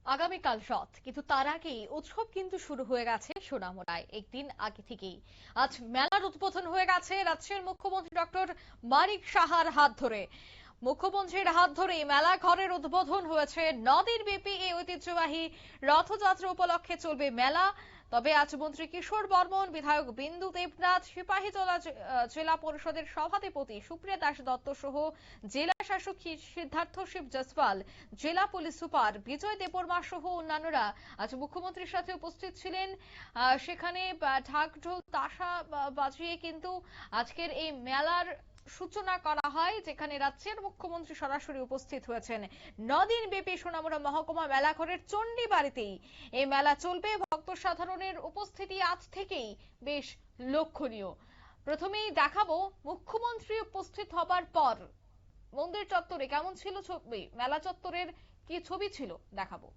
আগামীকাল রথ, কিন্তু তার আগেই উৎসব কিন্তু শুরু হয়ে গেছে সোনামুড়ায় একদিন আগে থেকেই। আজ মেলার উদ্বোধন হয়ে গেছে রাজ্যের মুখ্যমন্ত্রী ডক্টর মানিক সাহার হাত ধরে। মুখ্যমন্ত্রীর হাত ধরে মেলা ঘরের উদ্বোধন হয়েছে। 9 দিন ব্যাপী এই ঐতিহ্যবাহী রথযাত্রা উপলক্ষে চলবে মেলা। তবে আজ মন্ত্রী কিশোর বর্মন, বিধায়ক বিন্দু দেবনাথ, সিপাহীজলা জেলা পরিষদের সভাধিপতি সুপ্রিয়া দাস দত্ত সহ জেলা শাসক সিদ্ধার্থ শিব জসওয়াল, জেলা পুলিশ সুপার বিজয় দেববর্মা সহ অন্যান্যরা আজ মুখ্যমন্ত্রীর সাথে উপস্থিত ছিলেন। সেখানে ঢাক ঢোল তাশা বাজিয়ে কিন্তু আজকের এই মেলার সূচনা করা হয়, যেখানে রাজ্যের মুখ্যমন্ত্রী সরাসরি উপস্থিত হয়েছেন। 9 দিন ব্যাপী সোনামুড়া মহকুমা মেলা ঘরের চণ্ডী বাড়িতেই এই মেলা চলবে। ভক্ত সাধারণের উপস্থিতি আজ থেকেই বেশ লক্ষণীয়। প্রথমেই দেখাবো মুখ্যমন্ত্রী উপস্থিত হবার পর মন্দির চত্বরে কেমন ছিল ছবি, মেলা চত্বরের কি ছবি ছিল দেখাবো।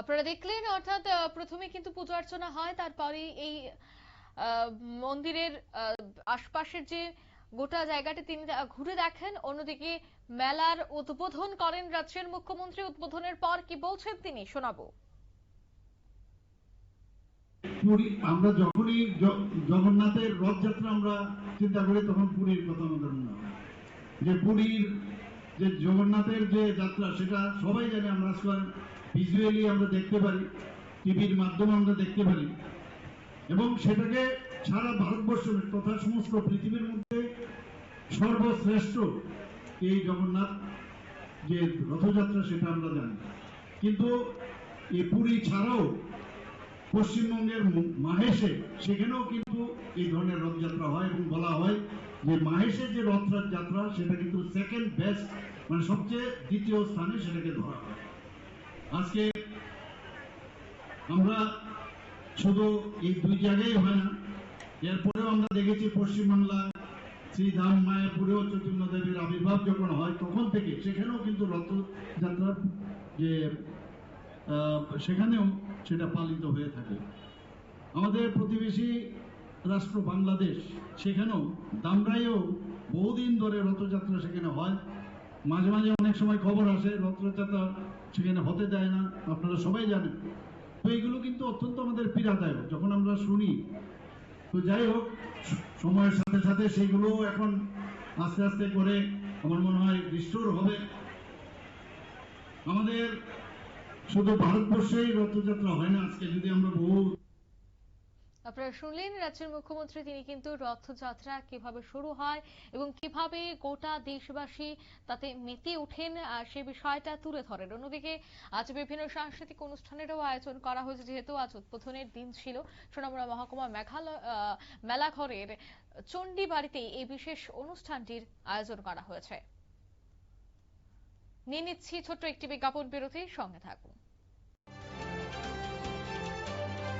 আপনারা দেখলেন, অর্থাৎ প্রথমে কিন্তু পূজা অর্চনা হয়, তারপরে এই মন্দিরের আশপাশের যে গোটা জায়গাটি তিনি ঘুরে দেখেন। অন্যদিকে মেলার উদ্বোধন করেন রাজ্যের মুখ্যমন্ত্রী। উদ্বোধনের পর কি বলছেন তিনি শোনাবো। আমরা যখনই জগন্নাথের রথযাত্রা আমরা চিন্তা করি, তখন পুরীর কথা আমাদের মনে হয়। যে পুরীর যে জগন্নাথের যে যাত্রা, সেটা সবাই জানে। আমরা ভিজুয়ালি আমরা দেখতে পারি, টিভির মাধ্যমে আমরা দেখতে পারি, এবং সেটাকে সারা ভারতবর্ষের তথা সমস্ত পৃথিবীর মধ্যে সর্বশ্রেষ্ঠ এই জগন্নাথ যে রথযাত্রা, সেটা আমরা জানি। কিন্তু এই পুরী ছাড়াও পশ্চিমবঙ্গের মাহেশে, সেখানেও কিন্তু এই ধরনের রথযাত্রা হয়, এবং বলা হয় যে মাহেশের যে রথযাত্রা সেটা কিন্তু সেকেন্ড বেস্ট, মানে সবচেয়ে দ্বিতীয় স্থানে সেটাকে ধরা হয়। আজকে আমরা শুধু এই দুই জায়গায় হয় না, এরপরেও আমরা দেখেছি পশ্চিমবাংলা শ্রীধাম মায়াপুরেও চৈতন্য দেবীর আবির্ভাব যখন হয়, তখন থেকে সেখানেও কিন্তু রথযাত্রার যে সেখানেও সেটা পালিত হয়ে থাকে। আমাদের প্রতিবেশী রাষ্ট্র বাংলাদেশ, সেখানেও দামরাইও বহুদিন ধরে রথযাত্রা সেখানে হয়। মাঝে মাঝে অনেক সময় খবর আসে রথযাত্রা সেখানে হতে দেয় না, আপনারা সবাই জানেন। তো এগুলো কিন্তু অত্যন্ত আমাদের পীড়াদায়ক যখন আমরা শুনি। তো যাই হোক, সময়ের সাথে সাথে সেগুলো এখন আস্তে আস্তে করে আমার মনে হয় রিস্টোর হবে। আমাদের শুধু ভারতবর্ষেই রথযাত্রা হয় না। আজকে যদি আমরা আপনারা শুনলেন রাজ্যের মুখ্যমন্ত্রী, তিনি কিন্তু রথযাত্রা কিভাবে শুরু হয় এবং কিভাবে গোটা দেশবাসী তাতে মেতে ওঠেন সে বিষয়টা তুলে ধরেন। অন্যদিকে আজ বিভিন্ন সাংস্কৃতিক অনুষ্ঠানেরও আয়োজন করা হয়েছে, যেহেতু আজ উদ্বোধনের দিন ছিল। সোনামুড়া মহকুমা মেলাঘরের চণ্ডী বাড়িতে এই বিশেষ অনুষ্ঠানটির আয়োজন করা হয়েছে। নিয়ে নিচ্ছি ছোট্ট একটি বিজ্ঞাপন বিরতি, সঙ্গে থাকুন।